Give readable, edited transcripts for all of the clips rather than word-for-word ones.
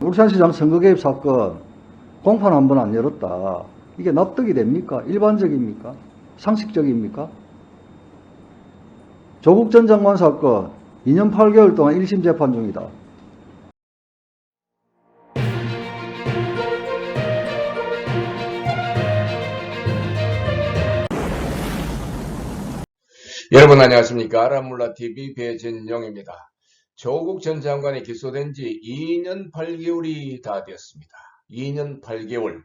울산시장 선거 개입 사건 공판 한 번 안 열었다. 이게 납득이 됩니까? 일반적입니까? 상식적입니까? 조국 전 장관 사건 2년 8개월 동안 1심 재판 중이다. 여러분 안녕하십니까. 아람몰라TV 배진영입니다. 조국 전 장관이 기소된 지 2년 8개월이 다 되었습니다. 2년 8개월.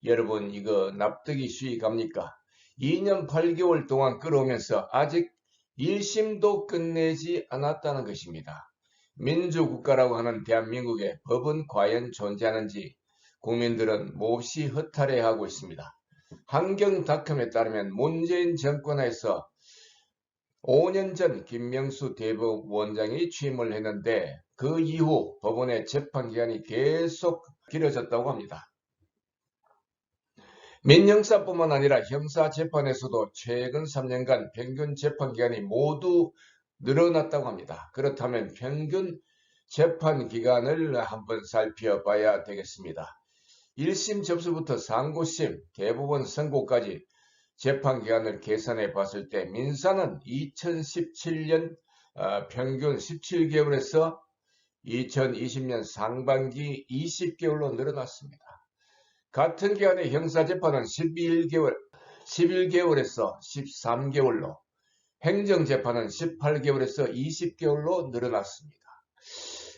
여러분 이거 납득이 쉬이 갑니까? 2년 8개월 동안 끌어오면서 아직 1심도 끝내지 않았다는 것입니다. 민주국가라고 하는 대한민국에 법은 과연 존재하는지 국민들은 몹시 허탈해하고 있습니다. 한경닷컴에 따르면 문재인 정권에서 5년 전 김명수 대법원장이 취임을 했는데 그 이후 법원의 재판기간이 계속 길어졌다고 합니다. 민형사뿐만 아니라 형사재판에서도 최근 3년간 평균 재판기간이 모두 늘어났다고 합니다. 그렇다면 평균 재판기간을 한번 살펴봐야 되겠습니다. 1심 접수부터 상고심, 대법원 선고까지 재판기간을 계산해 봤을 때 민사는 2017년 평균 17개월에서 2020년 상반기 20개월로 늘어났습니다. 같은 기간의 형사재판은 11개월에서 13개월로, 행정재판은 18개월에서 20개월로 늘어났습니다.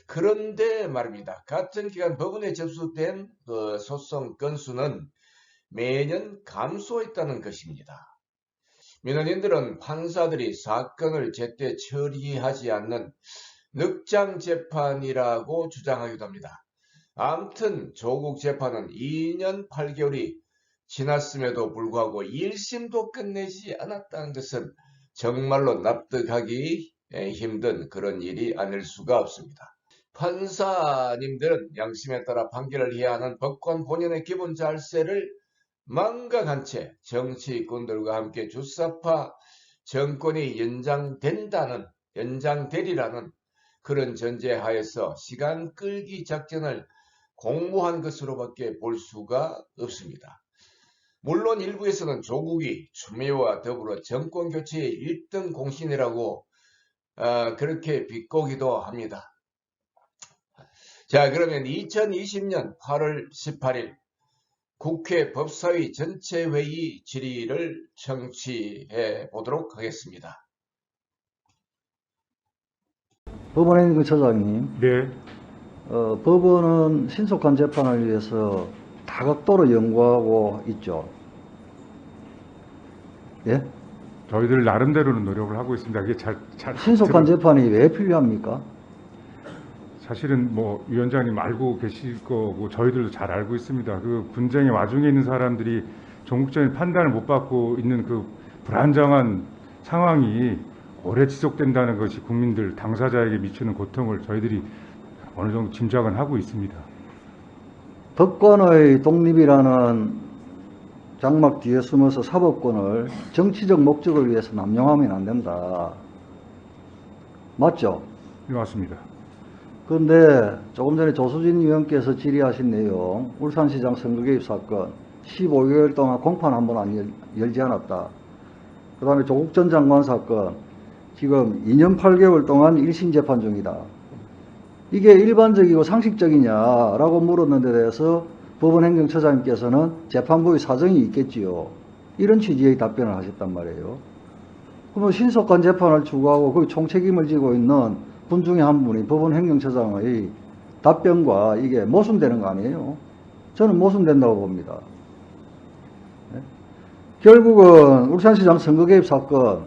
그런데 말입니다. 같은 기간 법원에 접수된 소송 건수는 매년 감소했다는 것입니다. 민원인들은 판사들이 사건을 제때 처리하지 않는 늑장 재판이라고 주장하기도 합니다. 아무튼 조국 재판은 2년 8개월이 지났음에도 불구하고 1심도 끝내지 않았다는 것은 정말로 납득하기 힘든 그런 일이 아닐 수가 없습니다. 판사님들은 양심에 따라 판결을 해야 하는 법관 본연의 기본 잘세를 망각한 채 정치꾼들과 함께 주사파 정권이 연장되리라는 그런 전제하에서 시간 끌기 작전을 공모한 것으로밖에 볼 수가 없습니다. 물론 일부에서는 조국이 추미애와 더불어 정권 교체의 1등 공신이라고 그렇게 비꼬기도 합니다. 자, 그러면 2020년 8월 18일 국회 법사위 전체회의 질의를 청취해 보도록 하겠습니다. 법원행정처장님, 네, 법원은 신속한 재판을 위해서 다각도로 연구하고 있죠. 예? 저희들 나름대로는 노력을 하고 있습니다. 이게 신속한 재판이 왜 필요합니까? 사실은 뭐 위원장님 알고 계실 거고 저희들도 잘 알고 있습니다. 그 분쟁의 와중에 있는 사람들이 종국적인 판단을 못 받고 있는 그 불안정한 상황이 오래 지속된다는 것이 국민들 당사자에게 미치는 고통을 저희들이 어느 정도 짐작은 하고 있습니다. 법관의 독립이라는 장막 뒤에 숨어서 사법권을 정치적 목적을 위해서 남용하면 안 된다. 맞죠? 네, 맞습니다. 그런데 조금 전에 조수진 의원께서 질의하신 내용, 울산시장 선거 개입 사건 15개월 동안 공판 한 번 안 열지 않았다. 그 다음에 조국 전 장관 사건 지금 2년 8개월 동안 1심 재판 중이다. 이게 일반적이고 상식적이냐라고 물었는 데 대해서 법원행정처장님께서는 재판부의 사정이 있겠지요. 이런 취지의 답변을 하셨단 말이에요. 그러면 신속한 재판을 추구하고 그 총책임을 지고 있는 분 중에 한 분이 법원행정처장의 답변과 이게 모순되는 거 아니에요? 저는 모순된다고 봅니다. 네? 결국은 울산시장 선거 개입 사건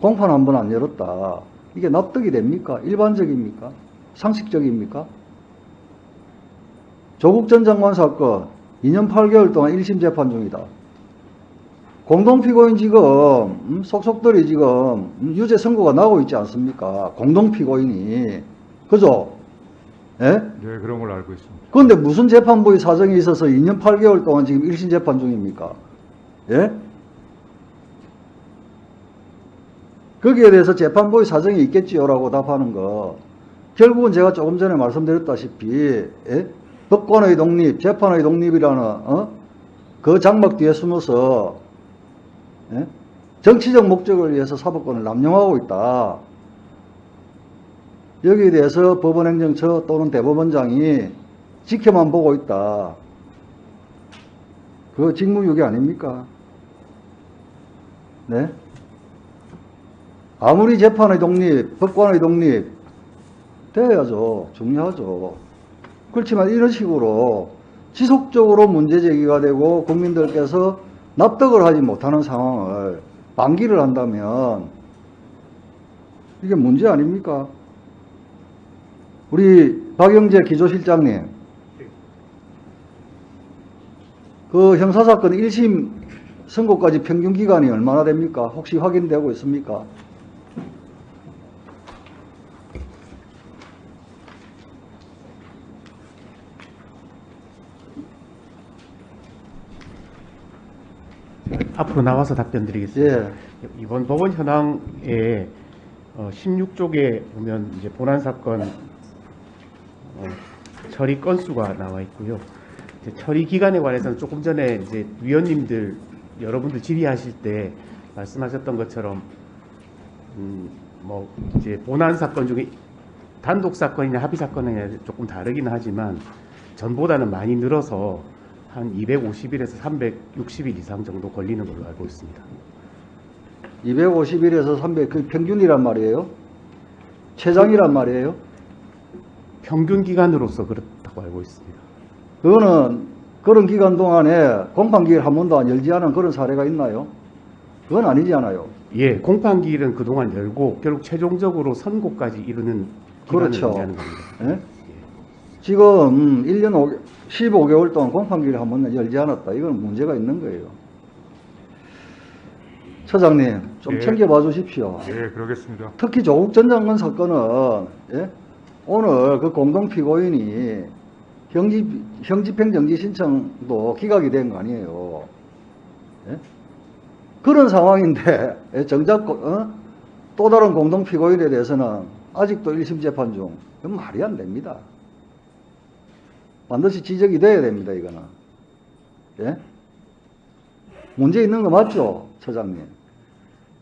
공판 한 번 안 열었다. 이게 납득이 됩니까? 일반적입니까? 상식적입니까? 조국 전 장관 사건 2년 8개월 동안 1심 재판 중이다. 공동피고인 지금 속속들이 지금 유죄 선고가 나오고 있지 않습니까? 공동피고인이. 그죠? 예? 네, 그런 걸로 알고 있습니다. 그런데 무슨 재판부의 사정이 있어서 2년 8개월 동안 지금 1심 재판 중입니까? 예? 거기에 대해서 재판부의 사정이 있겠지요라고 답하는 거. 결국은 제가 조금 전에 말씀드렸다시피, 예? 법관의 독립, 재판의 독립이라는 그 장막 뒤에 숨어서 예? 정치적 목적을 위해서 사법권을 남용하고 있다. 여기에 대해서 법원행정처 또는 대법원장이 지켜만 보고 있다. 그거 직무유기 아닙니까? 네? 아무리 재판의 독립, 법관의 독립 되어야죠. 중요하죠. 그렇지만 이런 식으로 지속적으로 문제 제기가 되고 국민들께서 납득을 하지 못하는 상황을 방기를 한다면 이게 문제 아닙니까? 우리 박영재 기조실장님, 그 형사사건 1심 선고까지 평균 기간이 얼마나 됩니까? 혹시 확인되고 있습니까? 앞으로 나와서 답변 드리겠습니다. 예. 이번 법원 현황에 16쪽에 보면 이제 본안 사건 처리 건수가 나와 있고요. 이제 처리 기간에 관해서는 조금 전에 이제 위원님들 여러분들 질의하실 때 말씀하셨던 것처럼 뭐 이제 본안 사건 중에 단독 사건이나 합의 사건이나 조금 다르긴 하지만 전보다는 많이 늘어서 한 250일에서 360일 이상 정도 걸리는 걸로 알고 있습니다. 250일에서 300, 그 평균이란 말이에요? 최장이란 말이에요? 평균 기간으로서 그렇다고 알고 있습니다. 그거는 그런 기간 동안에 공판기일 한 번도 안 열지 않은 그런 사례가 있나요? 그건 아니지 않아요. 예, 공판기일은 그동안 열고 결국 최종적으로 선고까지 이르는 기간을 그렇죠. 의미하는 겁니다. 예? 지금 1년 15개월 동안 공판기일 한 번도 열지 않았다. 이건 문제가 있는 거예요. 처장님, 좀 예. 챙겨봐 주십시오. 예, 그러겠습니다. 특히 조국 전 장관 사건은 예? 오늘 그 공동 피고인이 형집행정지 신청도 기각이 된 거 아니에요. 예? 그런 상황인데 정작 또 다른 공동 피고인에 대해서는 아직도 1심 재판 중. 이건 말이 안 됩니다. 반드시 지적이 돼야 됩니다. 이거는. 예? 문제 있는 거 맞죠, 처장님?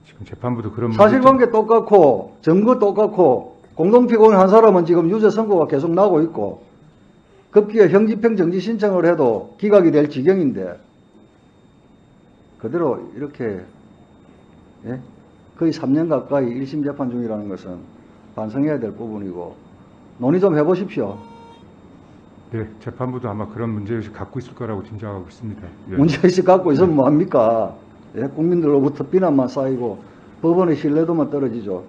지금 재판부도 그런 사실관계 똑같고 증거 똑같고 공동피고인 한 사람은 지금 유죄 선고가 계속 나고 있고 급기야 형집행정지 신청을 해도 기각이 될 지경인데 그대로 이렇게 예? 거의 3년 가까이 1심 재판 중이라는 것은 반성해야 될 부분이고 논의 좀 해보십시오. 네, 재판부도 아마 그런 문제의식 갖고 있을 거라고 짐작하고 있습니다. 예. 문제의식 갖고 있으면 뭐합니까? 예? 국민들로부터 비난만 쌓이고 법원의 신뢰도만 떨어지죠.